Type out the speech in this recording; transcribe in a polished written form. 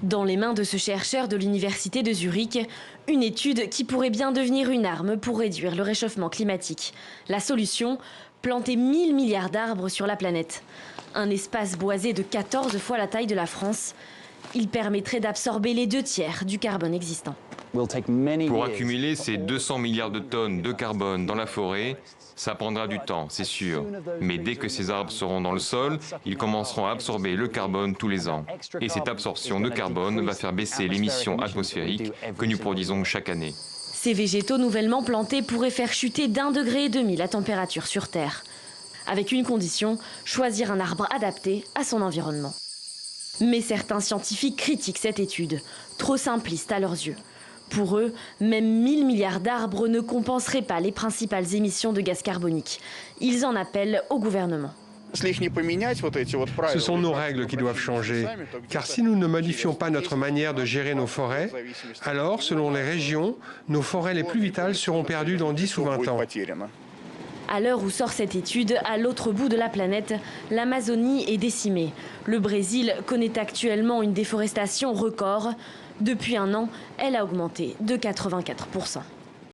Dans les mains de ce chercheur de l'université de Zurich, une étude qui pourrait bien devenir une arme pour réduire le réchauffement climatique. La solution, planter 1000 milliards d'arbres sur la planète. Un espace boisé de 14 fois la taille de la France. Il permettrait d'absorber les 2/3 du carbone existant. Pour accumuler ces 200 milliards de tonnes de carbone dans la forêt, ça prendra du temps, c'est sûr. Mais dès que ces arbres seront dans le sol, ils commenceront à absorber le carbone tous les ans. Et cette absorption de carbone va faire baisser l'émission atmosphérique que nous produisons chaque année. Ces végétaux nouvellement plantés pourraient faire chuter d'1,5 degré la température sur Terre. Avec une condition, choisir un arbre adapté à son environnement. Mais certains scientifiques critiquent cette étude, trop simpliste à leurs yeux. Pour eux, même 1000 milliards d'arbres ne compenseraient pas les principales émissions de gaz carbonique. Ils en appellent au gouvernement. Ce sont nos règles qui doivent changer, car si nous ne modifions pas notre manière de gérer nos forêts, alors, selon les régions, nos forêts les plus vitales seront perdues dans 10 ou 20 ans. À l'heure où sort cette étude, à l'autre bout de la planète, l'Amazonie est décimée. Le Brésil connaît actuellement une déforestation record. Depuis un an, elle a augmenté de 84%.